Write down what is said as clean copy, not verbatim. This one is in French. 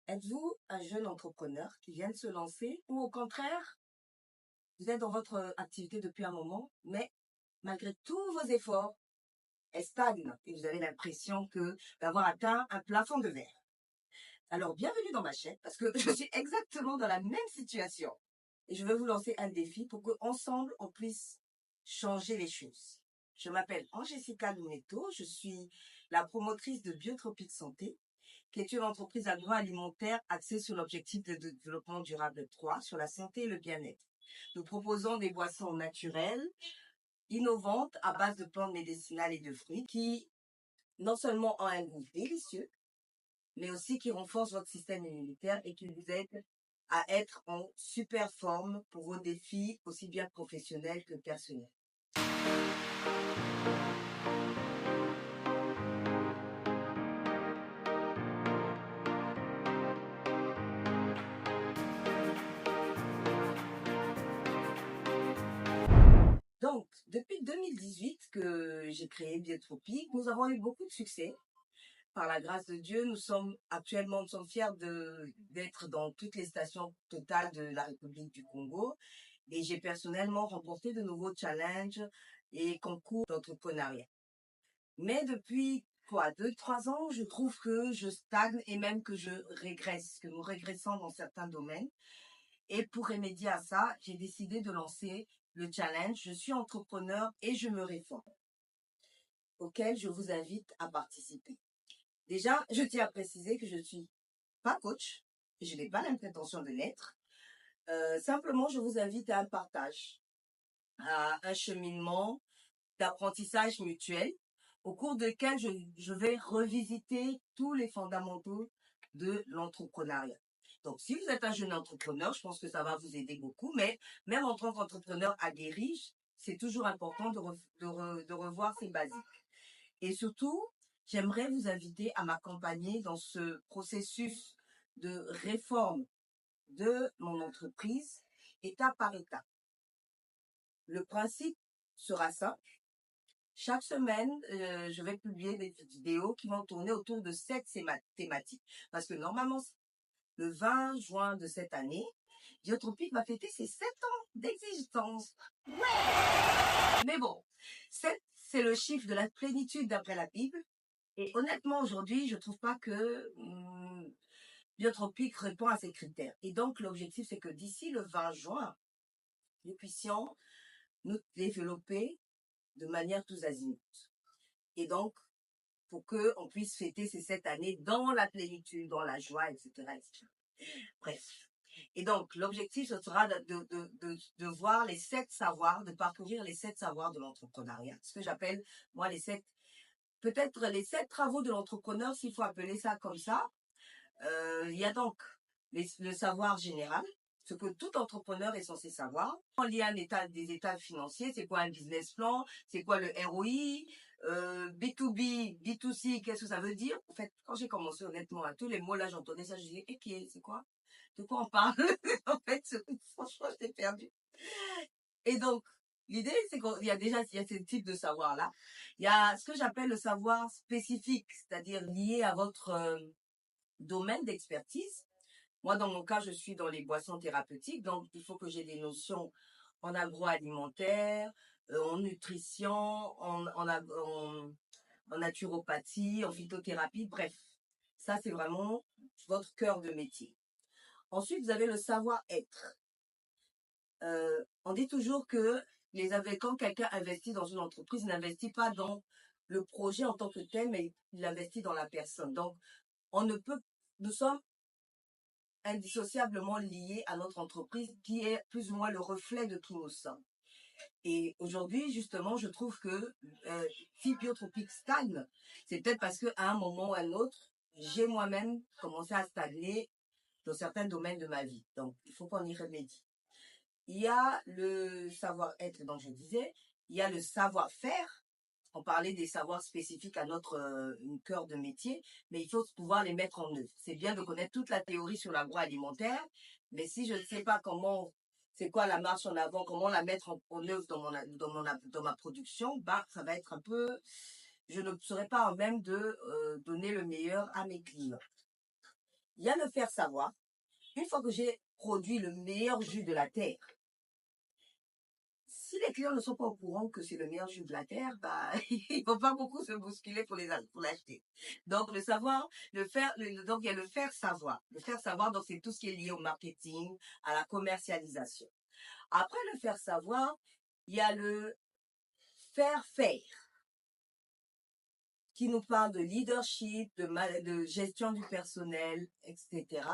Êtes-vous un jeune entrepreneur qui vient de se lancer ou au contraire, vous êtes dans votre activité depuis un moment, mais malgré tous vos efforts, elle stagne et vous avez l'impression que d'avoir atteint un plafond de verre. Alors, bienvenue dans ma chaîne parce que je suis exactement dans la même situation. Et je veux vous lancer un défi pour qu'ensemble, on puisse changer les choses. Je m'appelle Angésica Lunetto, je suis la promotrice de Biotropique Santé, qui est une entreprise agroalimentaire axée sur l'objectif de développement durable 3, sur la santé et le bien-être. Nous proposons des boissons naturelles, innovantes, à base de plantes médicinales et de fruits, qui non seulement ont un goût délicieux, mais aussi qui renforcent votre système immunitaire et qui vous aident à être en super forme pour vos défis, aussi bien professionnels que personnels. Donc, depuis 2018 que j'ai créé Biotropique, nous avons eu beaucoup de succès. Par la grâce de Dieu, nous sommes fiers d'être dans toutes les stations totales de la République du Congo. Et j'ai personnellement remporté de nouveaux challenges et concours d'entrepreneuriat. Mais depuis, 2, 3 ans, je trouve que je stagne et même que je régresse, que nous régressons dans certains domaines. Et pour remédier à ça, j'ai décidé de lancer le challenge Je suis entrepreneur et je me réforme, auquel je vous invite à participer. Déjà, je tiens à préciser que je ne suis pas coach, et je n'ai pas l'intention de l'être. Simplement, je vous invite à un partage, à un cheminement d'apprentissage mutuel, au cours duquel je vais revisiter tous les fondamentaux de l'entrepreneuriat. Donc, si vous êtes un jeune entrepreneur, je pense que ça va vous aider beaucoup, mais même en tant qu'entrepreneur aguerri, c'est toujours important de revoir ses basiques. Et surtout, j'aimerais vous inviter à m'accompagner dans ce processus de réforme de mon entreprise, étape par étape. Le principe sera simple. Chaque semaine, je vais publier des vidéos qui vont tourner autour de cette thématique. Parce que normalement, le 20 juin de cette année, Biotropique va fêter ses 7 ans d'existence. Ouais! Mais bon, 7, c'est le chiffre de la plénitude d'après la Bible. Et honnêtement, aujourd'hui, je trouve pas que Biotropique répond à ces critères. Et donc, l'objectif, c'est que d'ici le 20 juin, nous puissions nous développer de manière tous azimuts. Et donc, pour qu'on puisse fêter ces 7 années dans la plénitude, dans la joie, etc. etc. Bref. Et donc, l'objectif, ce sera de voir les 7 savoirs, de parcourir les 7 savoirs de l'entrepreneuriat. Ce que j'appelle, moi, peut-être les 7 travaux de l'entrepreneur, s'il faut appeler ça comme ça. Il y a donc le savoir général, ce que tout entrepreneur est censé savoir. Il y a des états financiers, c'est quoi un business plan, c'est quoi le ROI, B2B, B2C, qu'est-ce que ça veut dire? En fait, quand j'ai commencé honnêtement à tous les mots là, j'entendais ça, je disais, c'est quoi? De quoi on parle? En fait, franchement, j'étais perdue. Et donc, l'idée, c'est qu'il y a ce type de savoir-là. Il y a ce que j'appelle le savoir spécifique, c'est-à-dire lié à votre domaine d'expertise. Moi, dans mon cas, je suis dans les boissons thérapeutiques, donc il faut que j'ai des notions en agroalimentaire, en nutrition, en naturopathie, en phytothérapie, bref. Ça, c'est vraiment votre cœur de métier. Ensuite, vous avez le savoir-être. On dit toujours que quand quelqu'un investit dans une entreprise, il n'investit pas dans le projet en tant que tel, mais il investit dans la personne. Donc, nous sommes indissociablement liés à notre entreprise qui est plus ou moins le reflet de tous nos sommes. Et aujourd'hui, justement, je trouve que si Biotropique stagne, c'est peut-être parce qu'à un moment ou à un autre, j'ai moi-même commencé à stagner dans certains domaines de ma vie. Donc, il faut qu'on y remédie. Il y a le savoir-être dont je disais, il y a le savoir-faire. On parlait des savoirs spécifiques à notre cœur de métier, mais il faut pouvoir les mettre en œuvre. C'est bien de connaître toute la théorie sur l'agroalimentaire, mais si je ne sais pas c'est quoi la marche en avant, comment la mettre en œuvre dans ma production, ça va être un peu, je ne serai pas en même de donner le meilleur à mes clients. Il y a le faire savoir. Une fois que j'ai produit le meilleur jus de la terre, si les clients ne sont pas au courant que c'est le meilleur jus de la terre, bah, ils vont pas beaucoup se bousculer pour l'acheter. Donc, le savoir, donc, il y a le faire savoir. Le faire savoir, donc, c'est tout ce qui est lié au marketing, à la commercialisation. Après le faire savoir, il y a le faire faire, qui nous parle de leadership, de gestion du personnel, etc.